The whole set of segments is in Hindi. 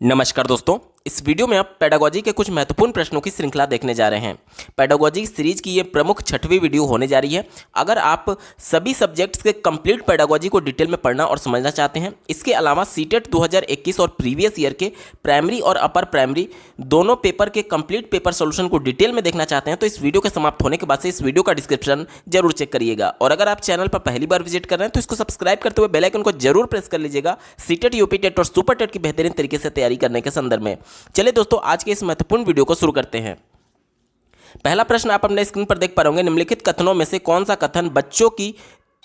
नमस्कार दोस्तों, इस वीडियो में आप पेडागोजी के कुछ महत्वपूर्ण प्रश्नों की श्रृंखला देखने जा रहे हैं। पेडागोजी सीरीज की ये प्रमुख 6वीं वीडियो होने जा रही है। अगर आप सभी सब्जेक्ट्स के कंप्लीट पेडागोजी को डिटेल में पढ़ना और समझना चाहते हैं, इसके अलावा सीटेट 2021 और प्रीवियस ईयर के प्राइमरी और अपर प्राइमरी दोनों पेपर के कंप्लीट पेपर सोल्यूशन को डिटेल में देखना चाहते हैं, तो इस वीडियो के समाप्त होने के बाद से इस वीडियो का डिस्क्रिप्शन जरूर चेक करिएगा। और अगर आप चैनल पर पहली बार विजिट कर रहे हैं तो इसको सब्सक्राइब करते हुए बेल आइकन को जरूर प्रेस कर लीजिएगा, सीटेट, यूपी टेट और सुपर टेट की बेहतरीन तरीके से तैयारी करने के संदर्भ में। चलिए दोस्तों, आज के इस महत्वपूर्ण वीडियो को शुरू करते हैं। पहला प्रश्न आप अपने स्क्रीन पर देख पा रहे होंगे, निम्नलिखित कथनों में से कौन सा कथन बच्चों की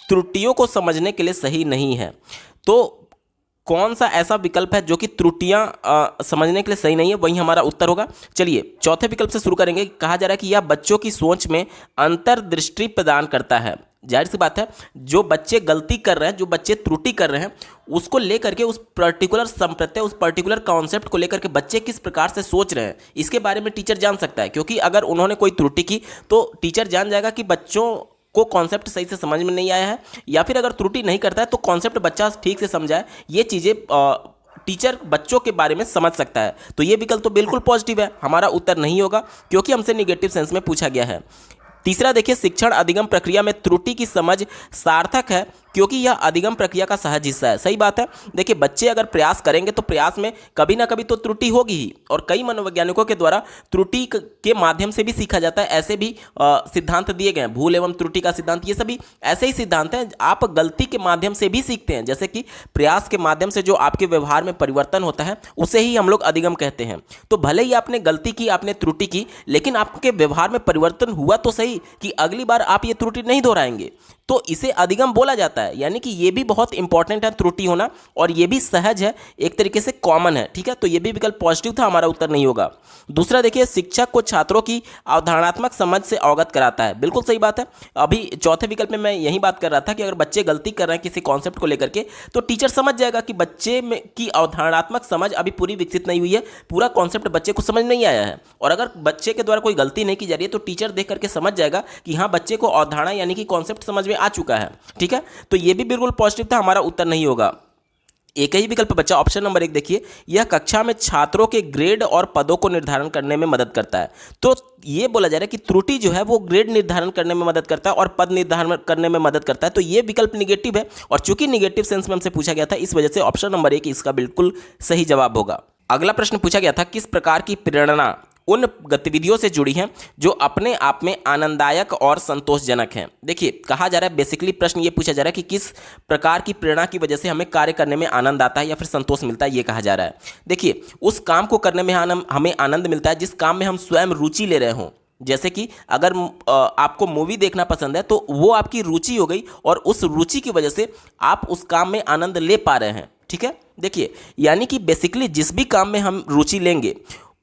त्रुटियों को समझने के लिए सही नहीं है? तो कौन सा ऐसा विकल्प है जो कि त्रुटियां समझने के लिए सही नहीं है, वही हमारा उत्तर होगा। चलिए चौथे विकल्प से शुरू करेंगे। कहा जा रहा है कि यह बच्चों की सोच में अंतर्दृष्टि प्रदान करता है। जाहिर सी बात है, जो बच्चे गलती कर रहे हैं, जो बच्चे त्रुटि कर रहे हैं, उसको लेकर के उस पर्टिकुलर संप्रत्यय, उस पर्टिकुलर कॉन्सेप्ट को लेकर के बच्चे किस प्रकार से सोच रहे हैं, इसके बारे में टीचर जान सकता है। क्योंकि अगर उन्होंने कोई त्रुटि की तो टीचर जान जाएगा कि बच्चों को कॉन्सेप्ट सही से समझ में नहीं आया है, या फिर अगर त्रुटि नहीं करता है तो कॉन्सेप्ट बच्चा ठीक से समझाए, ये चीज़ें टीचर बच्चों के बारे में समझ सकता है। तो ये विकल्प तो बिल्कुल पॉजिटिव है, हमारा उत्तर नहीं होगा क्योंकि हमसे निगेटिव सेंस में पूछा गया है। तीसरा देखिए, शिक्षण अधिगम प्रक्रिया में त्रुटि की समझ सार्थक है क्योंकि यह अधिगम प्रक्रिया का सहज हिस्सा है। सही बात है। देखिए, बच्चे अगर प्रयास करेंगे तो प्रयास में कभी ना कभी तो त्रुटि होगी ही, और कई मनोवैज्ञानिकों के द्वारा त्रुटि के माध्यम से भी सीखा जाता है। ऐसे भी सिद्धांत दिए गए हैं, भूल एवं त्रुटि का सिद्धांत, ये सभी ऐसे ही सिद्धांत हैं। आप गलती के माध्यम से भी सीखते हैं, जैसे कि प्रयास के माध्यम से जो आपके व्यवहार में परिवर्तन होता है उसे ही हम लोग अधिगम कहते हैं। तो भले ही आपने गलती की, आपने त्रुटि की, लेकिन आपके व्यवहार में परिवर्तन हुआ तो सही कि अगली बार आप ये त्रुटि नहीं दोहराएंगे, तो इसे अधिगम बोला जाता है। यानी कि ये भी बहुत इंपॉर्टेंट है त्रुटि होना, और ये भी सहज है, एक तरीके से कॉमन है। ठीक है, तो ये भी विकल्प पॉजिटिव था, हमारा उत्तर नहीं होगा। दूसरा देखिए, शिक्षक को छात्रों की अवधारणात्मक समझ से अवगत कराता है। बिल्कुल सही बात है। अभी चौथे विकल्प में मैं यही बात कर रहा था कि अगर बच्चे गलती कर रहे हैं किसी कॉन्सेप्ट को लेकर के, तो टीचर समझ जाएगा कि बच्चे में की अवधारणात्मक समझ अभी पूरी विकसित नहीं हुई है, पूरा कॉन्सेप्ट बच्चे को समझ नहीं आया है। और अगर बच्चे के द्वारा कोई गलती नहीं की जा रही है तो टीचर देख करके समझ जाएगा कि हाँ, बच्चे को अवधारणा यानी कि कॉन्सेप्ट समझ में आ चुका है। ठीक है, तो ये भी बिल्कुल पॉजिटिव था, हमारा उत्तर नहीं होगा। एक ही विकल्प बचा, ऑप्शन नंबर 1 देखिए, यह कक्षा में छात्रों के ग्रेड और पदों को निर्धारण करने में मदद करता है। तो ये बोला जा रहा है कि त्रुटि जो है वो ग्रेड निर्धारण करने में मदद करता है और पद निर्धारण करने में मदद करता है। तो ये विकल्प निगेटिव है, और चूंकि निगेटिव सेंस में हमसे पूछा गया था, इस वजह से ऑप्शन नंबर 1 इसका बिल्कुल सही जवाब होगा। अगला प्रश्न पूछा गया था, किस प्रकार की प्रेरणा उन गतिविधियों से जुड़ी हैं जो अपने आप में आनंददायक और संतोषजनक हैं? देखिए, कहा जा रहा है, बेसिकली प्रश्न ये पूछा जा रहा है कि किस प्रकार की प्रेरणा की वजह से हमें कार्य करने में आनंद आता है या फिर संतोष मिलता है, ये कहा जा रहा है। देखिए, उस काम को करने में हमें आनंद मिलता है जिस काम में हम स्वयं रुचि ले रहे हों। जैसे कि अगर आपको मूवी देखना पसंद है तो वो आपकी रुचि हो गई, और उस रुचि की वजह से आप उस काम में आनंद ले पा रहे हैं। ठीक है, देखिए, यानी कि बेसिकली जिस भी काम में हम रुचि लेंगे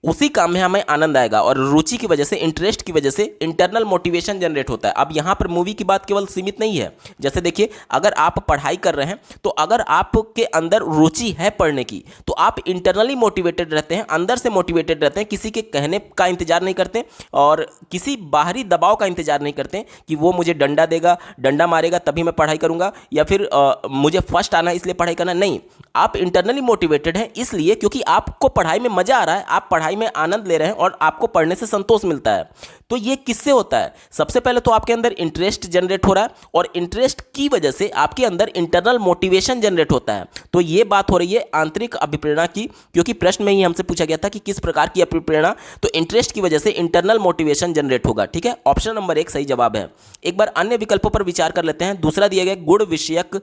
उसी काम में हमें आनंद आएगा, और रुचि की वजह से, इंटरेस्ट की वजह से इंटरनल मोटिवेशन जनरेट होता है। अब यहाँ पर मूवी की बात केवल सीमित नहीं है। जैसे देखिए, अगर आप पढ़ाई कर रहे हैं तो अगर आपके अंदर रुचि है पढ़ने की, तो आप इंटरनली मोटिवेटेड रहते हैं, अंदर से मोटिवेटेड रहते हैं, किसी के कहने का इंतजार नहीं करते और किसी बाहरी दबाव का इंतजार नहीं करते कि वो मुझे डंडा देगा, डंडा मारेगा तभी मैं पढ़ाई करूँगा, या फिर मुझे फर्स्ट आना है इसलिए पढ़ाई करना। नहीं, आप इंटरनली मोटिवेटेड हैं इसलिए क्योंकि आपको पढ़ाई में मजा आ रहा है, आप पढ़ाई में आनंद ले रहे हैं और आपको पढ़ने से संतोष मिलता है। तो ये किससे होता है? सबसे पहले तो आपके अंदर इंटरेस्ट जनरेट हो रहा है, और इंटरेस्ट की वजह से आपके अंदर इंटरनल मोटिवेशन जनरेट होता है। तो ये बात हो रही है आंतरिक अभिप्रेरणा की, क्योंकि प्रश्न में ही हमसे पूछा गया था कि किस प्रकार की अभिप्रेरणा, तो इंटरेस्ट की वजह से इंटरनल मोटिवेशन जनरेट होगा। ठीक है, ऑप्शन नंबर 1 सही जवाब है। एक बार अन्य विकल्पों पर विचार कर लेते हैं। दूसरा दिया गया, गुण विषयक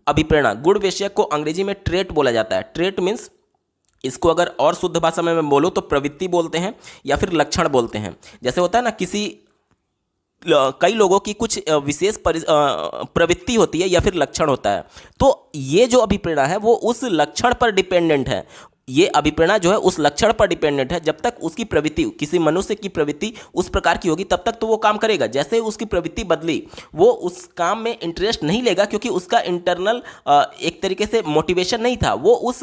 अभिप्रेरणा। गुण विषयक को अंग्रेजी में ट्रेट बोला जाता है। ट्रेट मीन्स, इसको अगर और शुद्ध भाषा में मैं बोलूँ तो प्रवृत्ति बोलते हैं या फिर लक्षण बोलते हैं। जैसे होता है ना, कई लोगों की कुछ विशेष प्रवृत्ति होती है या फिर लक्षण होता है, तो ये जो अभिप्रेरणा है वो उस लक्षण पर डिपेंडेंट है। ये अभिप्रेरणा जो है उस लक्षण पर डिपेंडेंट है। जब तक उसकी प्रवृत्ति, किसी मनुष्य की प्रवृत्ति उस प्रकार की होगी तब तक तो वो काम करेगा। जैसे उसकी प्रवृत्ति बदली, वो उस काम में इंटरेस्ट नहीं लेगा क्योंकि उसका इंटरनल एक तरीके से मोटिवेशन नहीं था, वो उस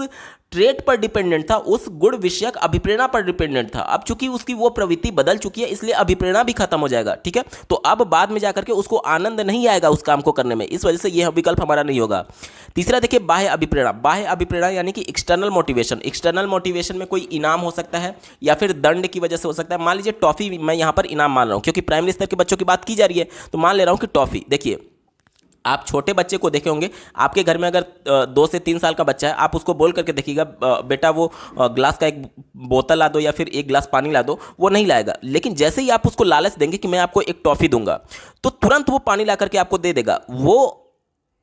ट्रेट पर डिपेंडेंट था, उस गुण विषयक अभिप्रेरणा पर डिपेंडेंट था। अब चूंकि उसकी वो प्रवृत्ति बदल चुकी है इसलिए अभिप्रेरणा भी खत्म हो जाएगा। ठीक है, तो अब बाद में जाकर के उसको आनंद नहीं आएगा उस काम को करने में, इस वजह से यह विकल्प हमारा नहीं होगा। तीसरा देखिए, बाह्य अभिप्रेरणा। बाह्य अभिप्रेरणा यानी कि एक्सटर्नल मोटिवेशन। एक्सटर्नल मोटिवेशन में कोई इनाम हो सकता है या फिर दंड की वजह से हो सकता है। मान लीजिए टॉफ़ी, मैं यहाँ पर इनाम मान रहा हूँ क्योंकि प्राइमरी स्तर के बच्चों की बात की जा रही है, तो मान ले रहा हूँ कि टॉफ़ी। देखिए, आप छोटे बच्चे को देखे होंगे, आपके घर में अगर 2 से 3 साल का बच्चा है, आप उसको बोल करके देखिएगा, बेटा वो ग्लास का एक बोतल ला दो या फिर एक गिलास पानी ला दो, वो नहीं लाएगा। लेकिन जैसे ही आप उसको लालच देंगे कि मैं आपको एक टॉफ़ी दूंगा, तो तुरंत वो पानी ला करके आपको दे देगा। वो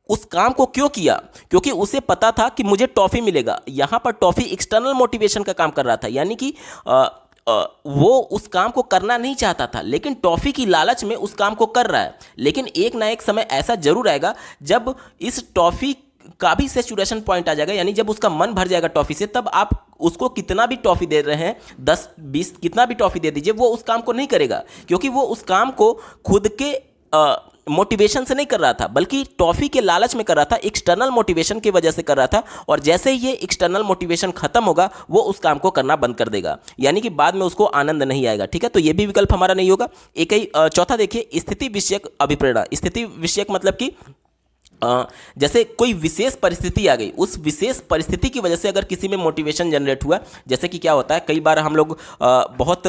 उस काम को क्यों किया? क्योंकि उसे पता था कि मुझे टॉफ़ी मिलेगा। यहाँ पर टॉफ़ी एक्सटर्नल मोटिवेशन का काम कर रहा था, यानी कि वो उस काम को करना नहीं चाहता था, लेकिन टॉफ़ी की लालच में उस काम को कर रहा है। लेकिन एक ना एक समय ऐसा जरूर आएगा जब इस टॉफ़ी का भी सैचुरेशन पॉइंट आ जाएगा, यानी जब उसका मन भर जाएगा टॉफ़ी से, तब आप उसको कितना भी टॉफ़ी दे रहे हैं, 10 20 कितना भी टॉफ़ी दे दीजिए, वो उस काम को नहीं करेगा। क्योंकि वो उस काम को खुद के मोटिवेशन से नहीं कर रहा था, बल्कि टॉफ़ी के लालच में कर रहा था, एक्सटर्नल मोटिवेशन की वजह से कर रहा था। और जैसे ही ये एक्सटर्नल मोटिवेशन खत्म होगा, वो उस काम को करना बंद कर देगा, यानी कि बाद में उसको आनंद नहीं आएगा। ठीक है, तो ये भी विकल्प हमारा नहीं होगा। एक ही चौथा देखिए, स्थिति विषयक अभिप्रेरणा। स्थिति विषयक मतलब कि जैसे कोई विशेष परिस्थिति आ गई, उस विशेष परिस्थिति की वजह से अगर किसी में मोटिवेशन जनरेट हुआ। जैसे कि क्या होता है, कई बार हम लोग बहुत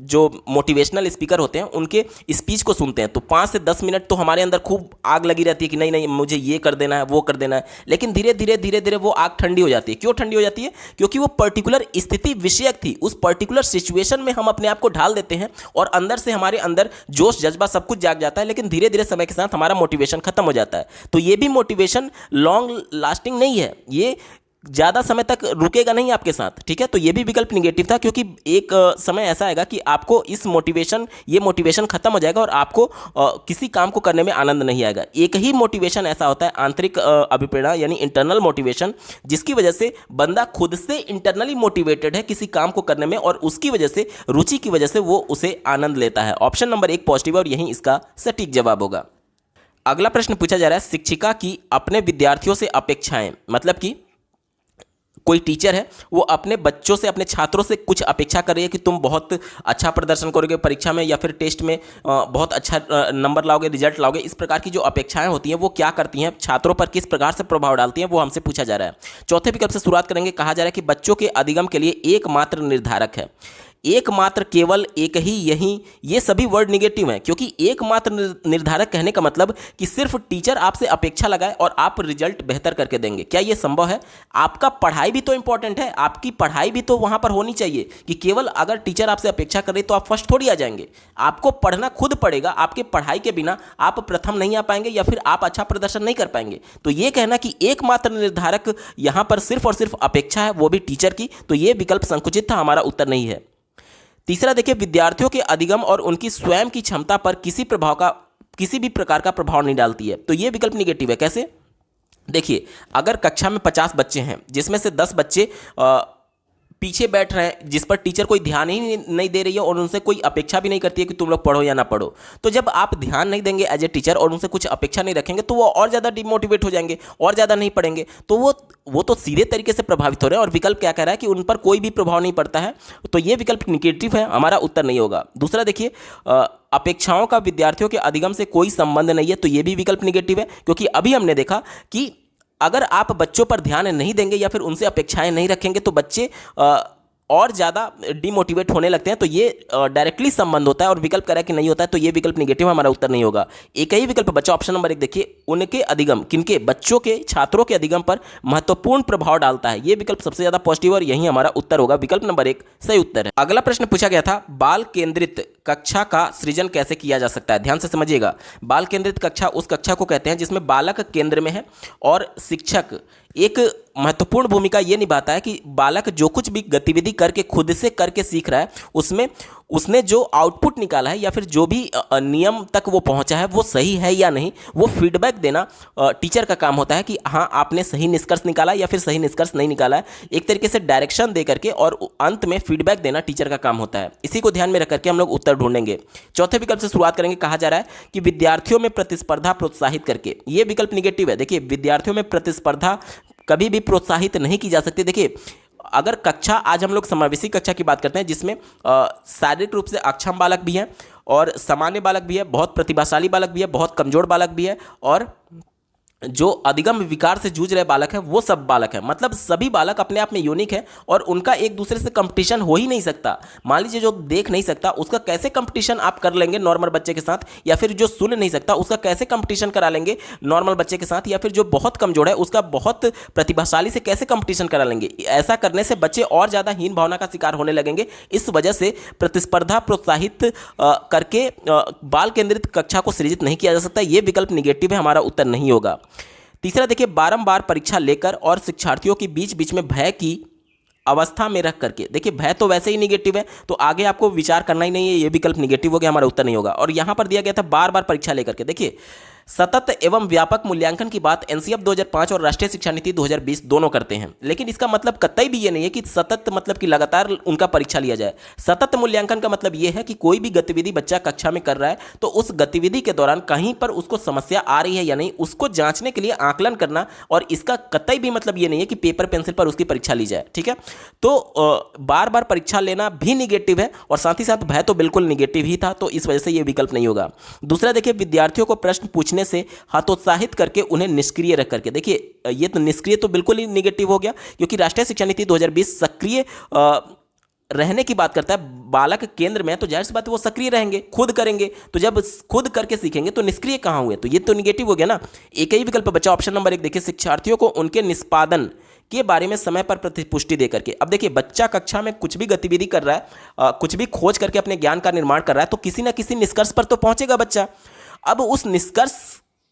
जो मोटिवेशनल स्पीकर होते हैं उनके स्पीच को सुनते हैं, तो 5 से 10 मिनट तो हमारे अंदर खूब आग लगी रहती है कि नहीं नहीं मुझे ये कर देना है, वो कर देना है। लेकिन धीरे धीरे वो आग ठंडी हो जाती है। क्यों ठंडी हो जाती है? क्योंकि वो पर्टिकुलर स्थिति विषयक थी, उस पर्टिकुलर सिचुएशन में हम अपने आप को ढाल देते हैं और अंदर से हमारे अंदर जोश जज्बा सब कुछ जाग जाता है। लेकिन धीरे धीरे समय के साथ हमारा मोटिवेशन खत्म हो जाता है। तो ये भी मोटिवेशन लॉन्ग लास्टिंग नहीं है, ये ज़्यादा समय तक रुकेगा नहीं आपके साथ। ठीक है, तो ये भी विकल्प निगेटिव था, क्योंकि एक समय ऐसा आएगा कि आपको ये मोटिवेशन खत्म हो जाएगा और आपको किसी काम को करने में आनंद नहीं आएगा। एक ही मोटिवेशन ऐसा होता है, आंतरिक अभिप्रेरणा यानी इंटरनल मोटिवेशन, जिसकी वजह से बंदा खुद से इंटरनली मोटिवेटेड है किसी काम को करने में, और उसकी वजह से, रुचि की वजह से वो उसे आनंद लेता है। ऑप्शन नंबर 1 पॉजिटिव और यही इसका सटीक जवाब होगा। अगला प्रश्न पूछा जा रहा है, शिक्षिका की अपने विद्यार्थियों से अपेक्षाएं। मतलब कि कोई टीचर है, वो अपने बच्चों से, अपने छात्रों से कुछ अपेक्षा कर रही है कि तुम बहुत अच्छा प्रदर्शन करोगे परीक्षा में या फिर टेस्ट में, बहुत अच्छा नंबर लाओगे, रिजल्ट लाओगे। इस प्रकार की जो अपेक्षाएं होती हैं वो क्या करती हैं, छात्रों पर किस प्रकार से प्रभाव डालती हैं, वो हमसे पूछा जा रहा है। चौथे विकल्प से शुरुआत करेंगे। कहा जा रहा है कि बच्चों के अधिगम के लिए एकमात्र निर्धारक है। एकमात्र, केवल, एक ही, यही, ये सभी वर्ड निगेटिव हैं, क्योंकि एकमात्र निर्धारक कहने का मतलब कि सिर्फ टीचर आपसे अपेक्षा लगाए और आप रिजल्ट बेहतर करके देंगे। क्या ये संभव है? आपका पढ़ाई भी तो इंपॉर्टेंट है, आपकी पढ़ाई भी तो वहां पर होनी चाहिए कि केवल अगर टीचर आपसे अपेक्षा कर रही तो आप फर्स्ट थोड़ी आ जाएंगे। आपको पढ़ना खुद पड़ेगा, आपके पढ़ाई के बिना आप प्रथम नहीं आ पाएंगे या फिर आप अच्छा प्रदर्शन नहीं कर पाएंगे। तो ये कहना कि एकमात्र निर्धारक यहां पर सिर्फ और सिर्फ अपेक्षा है, वो भी टीचर की, तो ये विकल्प संकुचित था, हमारा उत्तर नहीं है। तीसरा देखिए, विद्यार्थियों के अधिगम और उनकी स्वयं की क्षमता पर किसी भी प्रकार का प्रभाव नहीं डालती है, तो यह विकल्प निगेटिव है। कैसे? देखिए, अगर कक्षा में 50 बच्चे हैं जिसमें से 10 बच्चे पीछे बैठ रहे हैं, जिस पर टीचर कोई ध्यान ही नहीं दे रही है और उनसे कोई अपेक्षा भी नहीं करती है कि तुम लोग पढ़ो या ना पढ़ो, तो जब आप ध्यान नहीं देंगे एज ए टीचर और उनसे कुछ अपेक्षा नहीं रखेंगे, तो वो और ज़्यादा डिमोटिवेट हो जाएंगे और ज़्यादा नहीं पढ़ेंगे। तो वो तो सीधे तरीके से प्रभावित हो रहे हैं, और विकल्प क्या कह रहा है कि उन पर कोई भी प्रभाव नहीं पड़ता है, तो ये विकल्प निगेटिव है, हमारा उत्तर नहीं होगा। दूसरा देखिए, अपेक्षाओं का विद्यार्थियों के अधिगम से कोई संबंध नहीं है, तो ये भी विकल्प निगेटिव है, क्योंकि अभी हमने देखा कि अगर आप बच्चों पर ध्यान नहीं देंगे या फिर उनसे अपेक्षाएं नहीं रखेंगे तो बच्चे और ज़्यादा डिमोटिवेट होने लगते हैं, तो ये डायरेक्टली संबंध होता है, और विकल्प कह रहा है कि नहीं होता है, तो ये विकल्प निगेटिव, हमारा उत्तर नहीं होगा। एक ही विकल्प बच्चा, ऑप्शन नंबर 1 देखिए, उनके अधिगम, किनके? बच्चों के, छात्रों के अधिगम पर महत्वपूर्ण प्रभाव डालता है, ये विकल्प सबसे ज़्यादा पॉजिटिव और यही हमारा उत्तर होगा। विकल्प नंबर 1 सही उत्तर है। अगला प्रश्न पूछा गया था, बाल केंद्रित कक्षा का सृजन कैसे किया जा सकता है? ध्यान से समझिएगा। बाल केंद्रित कक्षा उस कक्षा को कहते हैं जिसमें बालक केंद्र में है और शिक्षक एक महत्वपूर्ण भूमिका ये निभाता है कि बालक जो कुछ भी गतिविधि करके खुद से करके सीख रहा है, उसमें उसने जो आउटपुट निकाला है या फिर जो भी नियम तक वो पहुंचा है वो सही है या नहीं, वो फीडबैक देना टीचर का काम होता है कि हाँ आपने सही निष्कर्ष निकाला या फिर सही निष्कर्ष नहीं निकाला है। एक तरीके से डायरेक्शन दे करके और अंत में फीडबैक देना टीचर का काम होता है। इसी को ध्यान में रख करके हम लोग उत्तर ढूंढेंगे। चौथे विकल्प से शुरुआत करेंगे। कहा जा रहा है कि विद्यार्थियों में प्रतिस्पर्धा प्रोत्साहित करके, ये विकल्प निगेटिव है। देखिए, विद्यार्थियों में प्रतिस्पर्धा कभी भी प्रोत्साहित नहीं की जा सकती। देखिए, अगर कक्षा, आज हम लोग समावेशी कक्षा की बात करते हैं जिसमें शारीरिक रूप से अक्षम बालक भी हैं और सामान्य बालक भी है, बहुत प्रतिभाशाली बालक भी है, बहुत कमजोर बालक भी है और जो अधिगम विकार से जूझ रहे बालक है वो सब बालक है, मतलब सभी बालक अपने आप में यूनिक है और उनका एक दूसरे से कंपटीशन हो ही नहीं सकता। मान लीजिए जो देख नहीं सकता उसका कैसे कंपटीशन आप कर लेंगे नॉर्मल बच्चे के साथ, या फिर जो सुन नहीं सकता उसका कैसे कंपटीशन करा लेंगे नॉर्मल बच्चे के साथ, या फिर जो बहुत कमजोर है उसका बहुत प्रतिभाशाली से कैसे कंपटीशन करा लेंगे। ऐसा करने से बच्चे और ज़्यादा हीन भावना का शिकार होने लगेंगे। इस वजह से प्रतिस्पर्धा प्रोत्साहित करके बाल केंद्रित कक्षा को सृजित नहीं किया जा सकता। ये विकल्प निगेटिव है, हमारा उत्तर नहीं होगा। तीसरा देखिए, बारंबार परीक्षा लेकर और शिक्षार्थियों के बीच बीच में भय की अवस्था में रख करके, देखिए भय तो वैसे ही निगेटिव है तो आगे आपको विचार करना ही नहीं है, ये विकल्प निगेटिव हो गया, हमारा उत्तर नहीं होगा। और यहां पर दिया गया था बार बार परीक्षा लेकर के, देखिए सतत एवं व्यापक मूल्यांकन की बात एनसीएफ 2005 और राष्ट्रीय शिक्षा नीति 2020 दोनों करते हैं, लेकिन इसका मतलब कतई भी ये नहीं है कि सतत मतलब कि लगातार उनका परीक्षा लिया जाए। सतत मूल्यांकन का मतलब ये है कि कोई भी गतिविधि बच्चा कक्षा में कर रहा है तो उस गतिविधि के दौरान कहीं पर उसको समस्या आ रही है या नहीं, उसको जांचने के लिए आकलन करना, और इसका कतई भी मतलब ये नहीं है कि पेपर पेंसिल पर उसकी परीक्षा ली जाए। ठीक है, तो बार बार परीक्षा लेना भी निगेटिव है और साथ ही साथ भय तो बिल्कुल निगेटिव ही था, तो इस वजह से ये विकल्प नहीं होगा। दूसरा देखिए, विद्यार्थियों को प्रश्न पूछने से हतोत्साहित करके उन्हें निष्क्रिय रख करके, देखिए ये तो निष्क्रिय तो बिल्कुल ही निगेटिव हो गया, क्योंकि राष्ट्रीय शिक्षा नीति 2020 सक्रिय रहने की बात करता है। बालक केंद्र में है तो जाहिर सी बात है वो सक्रिय रहेंगे, खुद करेंगे, तो जब खुद करके सीखेंगे तो निष्क्रिय कहाँ हुए, तो ये तो निगेटिव हो गया ना। एक ही विकल्प बचा ऑप्शन नंबर 1, देखिए शिक्षार्थियों को उनके निष्पादन के बारे में समय पर प्रतिपुष्टि दे करके। अब देखिए बच्चा कक्षा में कुछ भी गतिविधि कर रहा है, कुछ भी खोज करके अपने ज्ञान का निर्माण कर रहा है, तो किसी ना किसी निष्कर्ष पर तो पहुंचेगा बच्चा। अब उस निष्कर्ष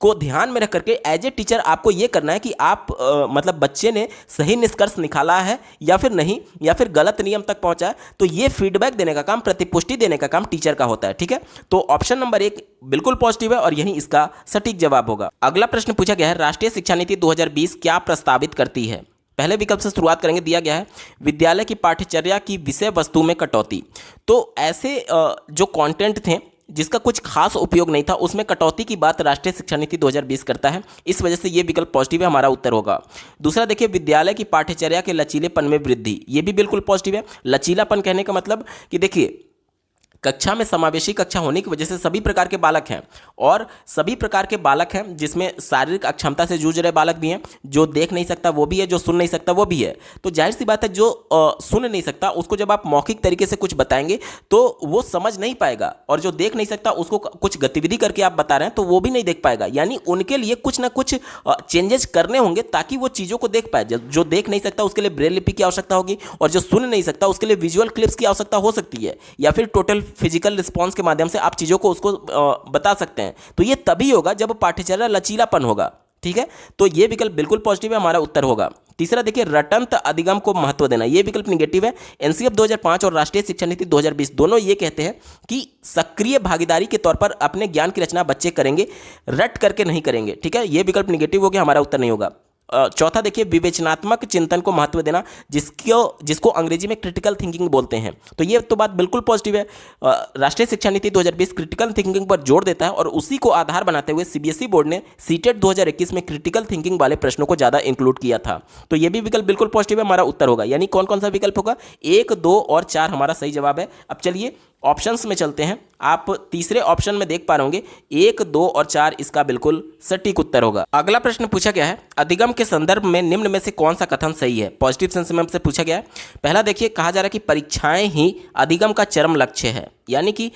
को ध्यान में रख करके एज ए टीचर आपको यह करना है कि आप मतलब बच्चे ने सही निष्कर्ष निकाला है या फिर नहीं, या फिर गलत नियम तक पहुंचा है, तो ये फीडबैक देने का काम, प्रतिपुष्टि देने का काम टीचर का होता है। ठीक है, तो ऑप्शन नंबर 1 बिल्कुल पॉजिटिव है और यही इसका सटीक जवाब होगा। अगला प्रश्न पूछा गया है, राष्ट्रीय शिक्षा नीति 2020 क्या प्रस्तावित करती है। पहले विकल्प से शुरुआत करेंगे, दिया गया है विद्यालय की पाठ्यचर्या की विषय वस्तु में कटौती। तो ऐसे जो कंटेंट थे जिसका कुछ खास उपयोग नहीं था उसमें कटौती की बात राष्ट्रीय शिक्षा नीति 2020 करता है, इस वजह से ये विकल्प पॉजिटिव है, हमारा उत्तर होगा। दूसरा देखिए, विद्यालय की पाठ्यचर्या के लचीलेपन में वृद्धि, ये भी बिल्कुल पॉजिटिव है। लचीलापन कहने का मतलब कि देखिए कक्षा में समावेशी कक्षा होने की वजह से सभी प्रकार के बालक हैं, और सभी प्रकार के बालक हैं जिसमें शारीरिक अक्षमता से जूझ रहे बालक भी हैं, जो देख नहीं सकता वो भी है, जो सुन नहीं सकता वो भी है। तो जाहिर सी बात है जो सुन नहीं सकता उसको जब आप मौखिक तरीके से कुछ बताएंगे तो वो समझ नहीं पाएगा, और जो देख नहीं सकता उसको कुछ गतिविधि करके आप बता रहे हैं तो वो भी नहीं देख पाएगा। यानी उनके लिए कुछ ना कुछ चेंजेस करने होंगे ताकि वो चीज़ों को देख पाए। जो देख नहीं सकता उसके लिए ब्रेल लिपि की आवश्यकता होगी, और जो सुन नहीं सकता उसके लिए विजुअल क्लिप्स की आवश्यकता हो सकती है, या फिर टोटल फिजिकल रिस्पॉन्स के माध्यम से आप चीज़ों को उसको बता सकते हैं। तो ये तभी होगा जब पाठ्यचर्या लचीलापन होगा। ठीक है, तो ये विकल्प बिल्कुल पॉजिटिव है, हमारा उत्तर होगा। तीसरा देखिए, रटंत अधिगम को महत्व देना, ये विकल्प निगेटिव है। एनसीएफ 2005 और राष्ट्रीय शिक्षा नीति 2020 दोनों ये कहते हैं कि सक्रिय भागीदारी के तौर पर अपने ज्ञान की रचना बच्चे करेंगे, रट करके नहीं करेंगे। ठीक है, ये विकल्प निगेटिव हो गया, हमारा उत्तर नहीं होगा। चौथा देखिए, विवेचनात्मक चिंतन को महत्व देना, जिसको अंग्रेजी में क्रिटिकल थिंकिंग बोलते हैं, तो ये तो बात बिल्कुल पॉजिटिव है। राष्ट्रीय शिक्षा नीति 2020 क्रिटिकल थिंकिंग पर जोर देता है, और उसी को आधार बनाते हुए सीबीएसई बोर्ड ने सीटेट 2021 में क्रिटिकल थिंकिंग वाले प्रश्नों को ज़्यादा इंक्लूड किया था। तो ये भी विकल्प बिल्कुल पॉजिटिव है, हमारा उत्तर होगा। यानी कौन कौन सा विकल्प होगा, 1, 2 और 4 हमारा सही जवाब है। अब चलिए ऑप्शंस में चलते हैं। आप तीसरे ऑप्शन में देख पा रहे होंगे 1, 2 और 4 इसका बिल्कुल सटीक उत्तर होगा। अगला प्रश्न पूछा गया है, अधिगम के संदर्भ में निम्न में से कौन सा कथन सही है। पॉजिटिव सेंस में से पूछा गया है। पहला देखिए, कहा जा रहा है कि परीक्षाएं ही अधिगम का चरम लक्ष्य है, यानी कि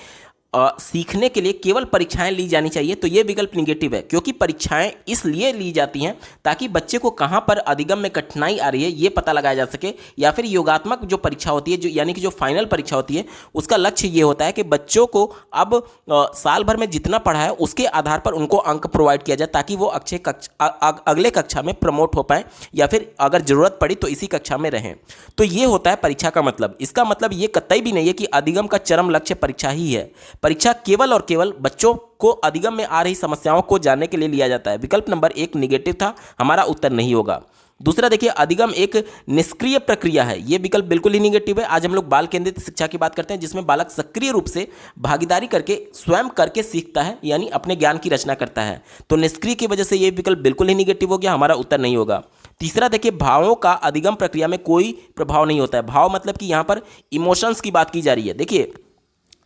सीखने के लिए केवल परीक्षाएं ली जानी चाहिए, तो ये विकल्प निगेटिव है, क्योंकि परीक्षाएं इसलिए ली जाती हैं ताकि बच्चे को कहां पर अधिगम में कठिनाई आ रही है ये पता लगाया जा सके, या फिर योगात्मक जो परीक्षा होती है, जो यानी कि जो फाइनल परीक्षा होती है, उसका लक्ष्य ये होता है कि बच्चों को अब साल भर में जितना पढ़ा है उसके आधार पर उनको अंक प्रोवाइड किया जाए, ताकि वो अगले कक्षा में प्रमोट हो पाए, या फिर अगर जरूरत पड़ी तो इसी कक्षा में रहें। तो ये होता है परीक्षा का मतलब। इसका मतलब ये कतई भी नहीं है कि अधिगम का चरम लक्ष्य परीक्षा ही है। परीक्षा केवल और केवल बच्चों को अधिगम में आ रही समस्याओं को जानने के लिए लिया जाता है। विकल्प नंबर 1 निगेटिव था, हमारा उत्तर नहीं होगा। दूसरा देखिए, अधिगम एक निष्क्रिय प्रक्रिया है, यह विकल्प बिल्कुल ही निगेटिव है। आज हम लोग बाल केंद्रित शिक्षा की बात करते हैं, जिसमें बालक सक्रिय रूप से भागीदारी करके स्वयं करके सीखता है, यानी अपने ज्ञान की रचना करता है। तो निष्क्रिय की वजह से यह विकल्प बिल्कुल ही निगेटिव हो गया, हमारा उत्तर नहीं होगा। तीसरा देखिए, भावों का अधिगम प्रक्रिया में कोई प्रभाव नहीं होता है। भाव मतलब कि यहाँ पर इमोशंस की बात की जा रही है। देखिए,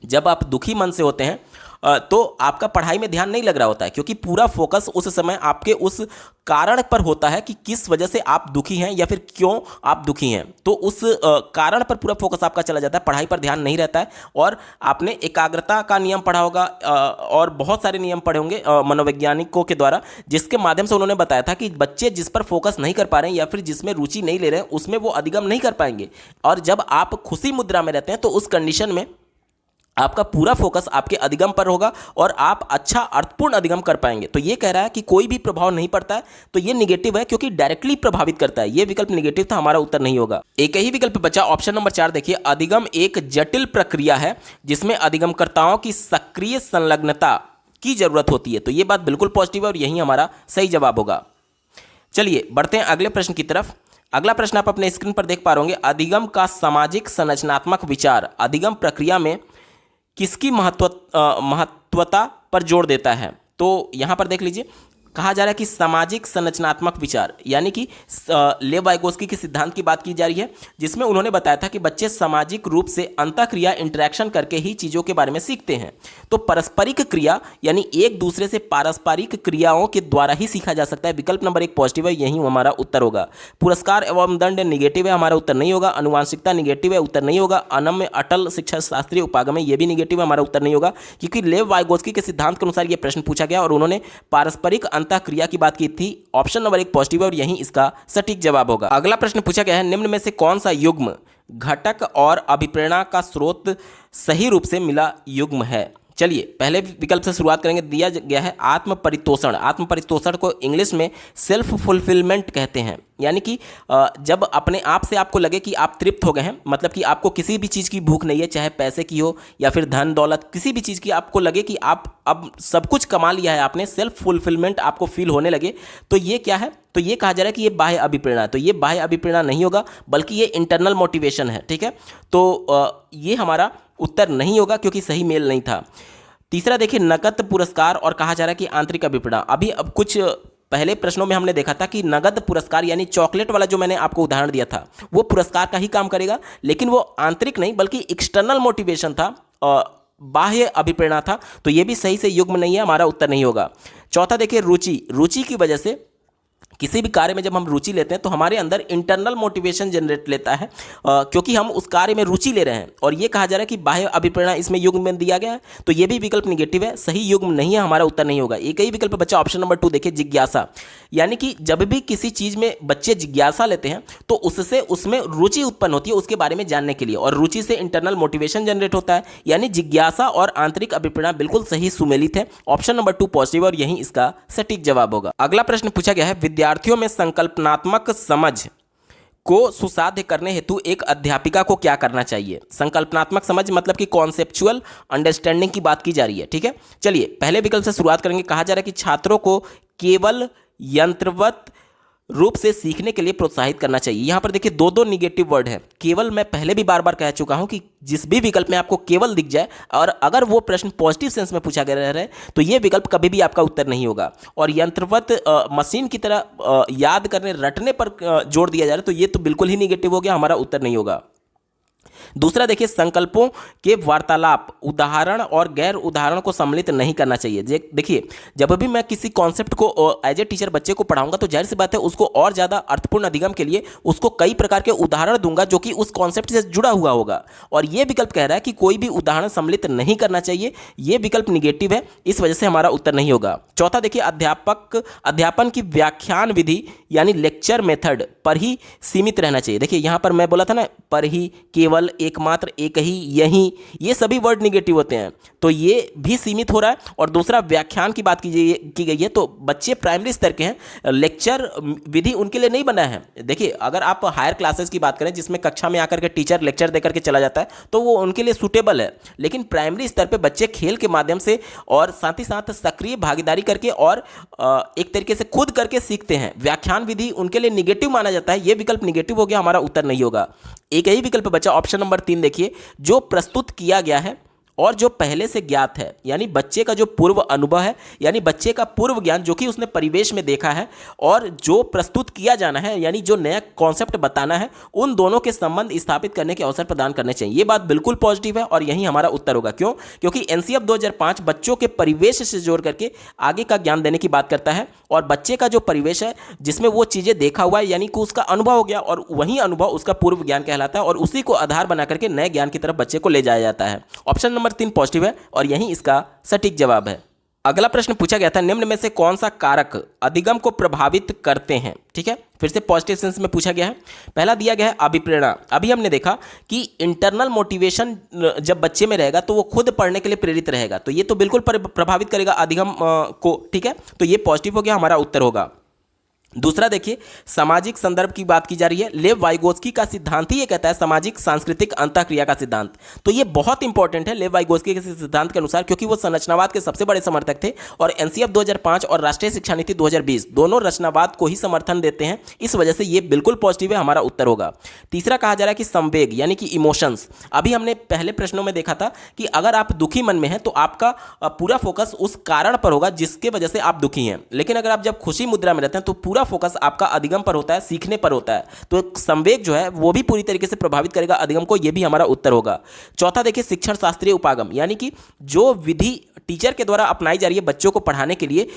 जब आप दुखी मन से होते हैं तो आपका पढ़ाई में ध्यान नहीं लग रहा होता है, क्योंकि पूरा फोकस उस समय आपके उस कारण पर होता है कि किस वजह से आप दुखी हैं या फिर क्यों आप दुखी हैं। तो उस कारण पर पूरा फोकस आपका चला जाता है, पढ़ाई पर ध्यान नहीं रहता है। और आपने एकाग्रता का नियम पढ़ा होगा और बहुत सारे नियम पढ़े होंगे मनोवैज्ञानिकों के द्वारा, जिसके माध्यम से उन्होंने बताया था कि बच्चे जिस पर फोकस नहीं कर पा रहे हैं या फिर जिसमें रुचि नहीं ले रहे हैं उसमें वो अधिगम नहीं कर पाएंगे। और जब आप खुशी मुद्रा में रहते हैं तो उस कंडीशन में आपका पूरा फोकस आपके अधिगम पर होगा और आप अच्छा अर्थपूर्ण अधिगम कर पाएंगे। तो ये कह रहा है कि कोई भी प्रभाव नहीं पड़ता है, तो ये निगेटिव है क्योंकि डायरेक्टली प्रभावित करता है। ये विकल्प निगेटिव था, हमारा उत्तर नहीं होगा। एक ही विकल्प बचा, ऑप्शन नंबर 4 देखिए, अधिगम एक जटिल प्रक्रिया है जिसमें अधिगमकर्ताओं की सक्रिय संलग्नता की जरूरत होती है। तो ये बात बिल्कुल पॉजिटिव है और यही हमारा सही जवाब होगा। चलिए बढ़ते हैं अगले प्रश्न की तरफ। अगला प्रश्न आप अपने स्क्रीन पर देख पा रहे होंगे, अधिगम का सामाजिक संरचनात्मक विचार अधिगम प्रक्रिया में किसकी महत्वता पर जोर देता है। तो यहाँ पर देख लीजिए, कहा जा रहा है कि सामाजिक संरचनात्मक विचार, यानी कि लेव वाइगोस्की के सिद्धांत की बात की जा रही है, जिसमें उन्होंने बताया था कि बच्चे सामाजिक रूप से अंतःक्रिया इंटरेक्शन करके ही चीज़ों के बारे में सीखते हैं। तो पारस्परिक क्रिया यानी एक दूसरे से पारस्परिक क्रियाओं के द्वारा ही सीखा जा सकता है। विकल्प नंबर 1 पॉजिटिव है, यही हमारा उत्तर होगा। पुरस्कार एवं दंड निगेटिव है, हमारा उत्तर नहीं होगा। अनुवांशिकता निगेटिव है, उत्तर नहीं होगा। अनम्य अटल शिक्षा शास्त्रीय उपागम है, ये भी निगेटिव है, हमारा उत्तर नहीं होगा। क्योंकि लेव वाइगोस्की के सिद्धांत के अनुसार यह प्रश्न पूछा गया और उन्होंने पारस्परिक क्रिया की बात की थी। ऑप्शन नंबर 1 पॉजिटिव है और यही इसका सटीक जवाब होगा। अगला प्रश्न पूछा गया है, निम्न में से कौन सा युग्म घटक और अभिप्रेरणा का स्रोत सही रूप से मिला युग्म है। चलिए पहले विकल्प से शुरुआत करेंगे। दिया गया है आत्म परितोषण। आत्म परितोषण को इंग्लिश में सेल्फ फुलफिलमेंट कहते हैं, यानी कि जब अपने आप से आपको लगे कि आप तृप्त हो गए हैं, मतलब कि आपको किसी भी चीज़ की भूख नहीं है, चाहे पैसे की हो या फिर धन दौलत, किसी भी चीज़ की आपको लगे कि आप अब सब कुछ कमा लिया है आपने, सेल्फ फुलफिलमेंट आपको फील होने लगे, तो ये क्या है, तो ये कहा जा रहा है कि ये बाह्य अभिप्रेरणा है। तो ये बाह्य अभिप्रेरणा नहीं होगा, बल्कि ये इंटरनल मोटिवेशन है। ठीक है, तो ये हमारा उत्तर नहीं होगा क्योंकि सही मेल नहीं था। तीसरा देखिए, नकद पुरस्कार और कहा जा रहा है कि आंतरिक अभिप्रेरणा। अभी अब कुछ पहले प्रश्नों में हमने देखा था कि नगद पुरस्कार यानी चॉकलेट वाला जो मैंने आपको उदाहरण दिया था वो पुरस्कार का ही काम करेगा, लेकिन वो आंतरिक नहीं बल्कि एक्सटर्नल मोटिवेशन था, बाह्य अभिप्रेरणा था। तो ये भी सही से युग्म नहीं है, हमारा उत्तर नहीं होगा। चौथा देखिए, रुचि। रुचि की वजह से किसी भी कार्य में जब हम रुचि लेते हैं तो हमारे अंदर इंटरनल मोटिवेशन जनरेट लेता है, क्योंकि हम उस कार्य में रुचि ले रहे हैं। और ये कहा जा रहा है कि बाह्य अभिप्रेरणा इसमें युग्म में दिया गया है, तो ये भी विकल्प निगेटिव है, सही युग्म नहीं है, हमारा उत्तर नहीं होगा। एक ही विकल्प बच्चा ऑप्शन नंबर 2 देखिए, जिज्ञासा। यानी कि जब भी किसी चीज़ में बच्चे जिज्ञासा लेते हैं तो उससे उसमें रुचि उत्पन्न होती है उसके बारे में जानने के लिए, और रुचि से इंटरनल मोटिवेशन जनरेट होता है, यानी जिज्ञासा और आंतरिक अभिप्रेरणा बिल्कुल सही सुमेलित है। ऑप्शन नंबर 2 पॉजिटिव और यही इसका सटीक जवाब होगा। अगला प्रश्न पूछा गया है, विद्यार्थियों में संकल्पनात्मक समझ को सुसाध्य करने हेतु एक अध्यापिका को क्या करना चाहिए। संकल्पनात्मक समझ मतलब कि कॉन्सेप्चुअल अंडरस्टैंडिंग की बात की जा रही है। ठीक है, चलिए पहले विकल्प से शुरुआत करेंगे। कहा जा रहा है कि छात्रों को केवल यंत्रवत रूप से सीखने के लिए प्रोत्साहित करना चाहिए। यहां पर देखिए दो निगेटिव वर्ड है। केवल मैं पहले भी बार बार कह चुका हूं कि जिस भी विकल्प में आपको केवल दिख जाए और अगर वो प्रश्न पॉजिटिव सेंस में पूछा गया रहे तो ये विकल्प कभी भी आपका उत्तर नहीं होगा। और यंत्रवत मशीन की तरह याद करने रटने पर जोर दिया जा रहा है, तो ये तो बिल्कुल ही निगेटिव हो गया, हमारा उत्तर नहीं होगा। दूसरा देखिए, संकल्पों के वार्तालाप उदाहरण और गैर उदाहरण को सम्मिलित नहीं करना चाहिए। देखिए जब भी मैं किसी कॉन्सेप्ट को एज ए टीचर बच्चे को पढ़ाऊंगा तो जाहिर सी बात है उसको और ज़्यादा अर्थपूर्ण अधिगम के लिए उसको कई प्रकार के उदाहरण दूंगा जो कि उस कॉन्सेप्ट से जुड़ा हुआ होगा। और ये विकल्प कह रहा है कि कोई भी उदाहरण सम्मिलित नहीं करना चाहिए, ये विकल्प निगेटिव है, इस वजह से हमारा उत्तर नहीं होगा। चौथा देखिए, अध्यापन की व्याख्यान विधि यानी लेक्चर मेथड पर ही सीमित रहना चाहिए। देखिए यहाँ पर मैं बोला था ना, पर ही, केवल, एकमात्र, एक ही, यही, ये सभी वर्ड निगेटिव होते हैं, तो ये भी सीमित हो रहा है। और दूसरा व्याख्यान की बात की गई है, तो बच्चे प्राइमरी स्तर के हैं, लेक्चर विधि उनके लिए नहीं बना है। देखिए अगर आप हायर क्लासेस की बात करें जिसमें कक्षा में आकर के टीचर लेक्चर देकर के चला जाता है तो वो उनके लिए सूटेबल है, लेकिन प्राइमरी स्तर पे बच्चे खेल के माध्यम से और साथ ही साथ सक्रिय भागीदारी करके और एक तरीके से खुद करके सीखते हैं। व्याख्यान विधि उनके लिए निगेटिव माना जाता है, ये विकल्प निगेटिव हो गया, हमारा उत्तर नहीं होगा। एक ही विकल्प बचा ऑप्शन नंबर 3 देखिए, जो प्रस्तुत किया गया है और जो पहले से ज्ञात है, यानी बच्चे का जो पूर्व अनुभव है, यानी बच्चे का पूर्व ज्ञान जो कि उसने परिवेश में देखा है, और जो प्रस्तुत किया जाना है, यानी जो नया कॉन्सेप्ट बताना है, उन दोनों के संबंध स्थापित करने के अवसर प्रदान करने चाहिए। ये बात बिल्कुल पॉजिटिव है और यही हमारा उत्तर होगा। क्यों? क्योंकि एनसीएफ 2005 बच्चों के परिवेश से जोड़ करके आगे का ज्ञान देने की बात करता है, और बच्चे का जो परिवेश है जिसमें वो चीज़ें देखा हुआ है, यानी कि उसका अनुभव हो गया, और वही अनुभव उसका पूर्व ज्ञान कहलाता है, और उसी को आधार बना करके नए ज्ञान की तरफ बच्चे को ले जाया जाता है। ऑप्शन नंबर 3 पॉजिटिव है और यही इसका सटीक जवाब है। अगला प्रश्न पूछा गया था, निम्न में से कौन सा कारक अधिगम को प्रभावित करते हैं? ठीक है, फिर से पॉजिटिव सेंस में पूछा गया है। पहला दिया गया है अभिप्रेरणा। अभी हमने देखा कि इंटरनल मोटिवेशन जब बच्चे में रहेगा तो वो खुद पढ़ने के लिए प्रेरित रहेगा, तो ये तो बिल्कुल प्रभावित करेगा अधिगम को। ठीक है, तो ये पॉजिटिव हो गया, हमारा उत्तर होगा। दूसरा देखिए, सामाजिक संदर्भ की बात की जा रही है। लेव वाइगोस्की का सिद्धांत ही ये कहता है सामाजिक सांस्कृतिक अंतःक्रिया का सिद्धांत, तो ये बहुत इंपॉर्टेंट है लेव वाइगोस्की के सिद्धांत के अनुसार, क्योंकि वो संरचनावाद के सबसे बड़े समर्थक थे, और एनसीएफ 2005 और राष्ट्रीय शिक्षा नीति 2020 दोनों रचनावाद को ही समर्थन देते हैं। इस वजह से ये बिल्कुल पॉजिटिव है, हमारा उत्तर होगा। तीसरा कहा जा रहा है कि संवेग यानी कि इमोशंस। अभी हमने पहले प्रश्नों में देखा था कि अगर आप दुखी मन में हैं तो आपका पूरा फोकस उस कारण पर होगा जिसके वजह से आप दुखी हैं, लेकिन अगर आप जब खुशी मुद्रा में रहते हैं तो पूरा फोकस आपका अधिगम पर होता है, सीखने पर होता है, तो संवेग जो है वो भी पूरी तरीके से प्रभावित करेगा अधिगम को, ये भी हमारा उत्तर होगा। चौथा देखिए, शिक्षण शास्त्रीय उपागम, यानी कि जो विधि टीचर के द्वारा अपनाई जा रही है बच्चों को पढ़ाने के लिए,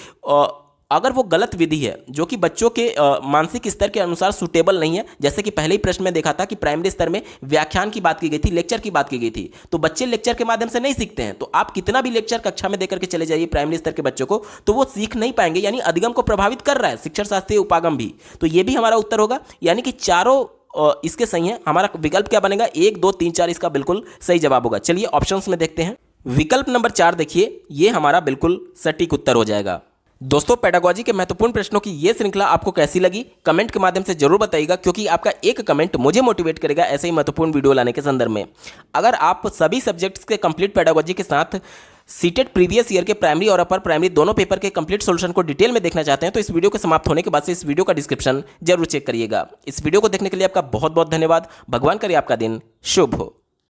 अगर वो गलत विधि है जो कि बच्चों के मानसिक स्तर के अनुसार सूटेबल नहीं है, जैसे कि पहले ही प्रश्न में देखा था कि प्राइमरी स्तर में व्याख्यान की बात की गई थी, लेक्चर की बात की गई थी, तो बच्चे लेक्चर के माध्यम से नहीं सीखते हैं, तो आप कितना भी लेक्चर कक्षा में देकर के चले जाइए प्राइमरी स्तर के बच्चों को, तो वो सीख नहीं पाएंगे, यानी अधिगम को प्रभावित कर रहा है शिक्षण शास्त्रीय उपागम भी, तो ये भी हमारा उत्तर होगा। यानी कि चारों इसके सही है। हमारा विकल्प क्या बनेगा? 1, 2, 3, 4 इसका बिल्कुल सही जवाब होगा। चलिए ऑप्शंस में देखते हैं। विकल्प नंबर 4 देखिए, ये हमारा बिल्कुल सटीक उत्तर हो जाएगा। दोस्तों, पेडागोजी के महत्वपूर्ण प्रश्नों की ये श्रृंखला आपको कैसी लगी कमेंट के माध्यम से जरूर बताइएगा, क्योंकि आपका एक कमेंट मुझे मोटिवेट करेगा ऐसे ही महत्वपूर्ण वीडियो लाने के संदर्भ में। अगर आप सभी सब्जेक्ट्स के कंप्लीट पेडागोजी के साथ सीटेट प्रीवियस ईयर के प्राइमरी और अपर प्राइमरी दोनों पेपर के कंप्लीट सॉल्यूशन को डिटेल में देखना चाहते हैं, तो इस वीडियो के समाप्त होने के बाद से इस वीडियो का डिस्क्रिप्शन जरूर चेक करिएगा। इस वीडियो को देखने के लिए आपका बहुत बहुत धन्यवाद। भगवान करे आपका दिन शुभ हो।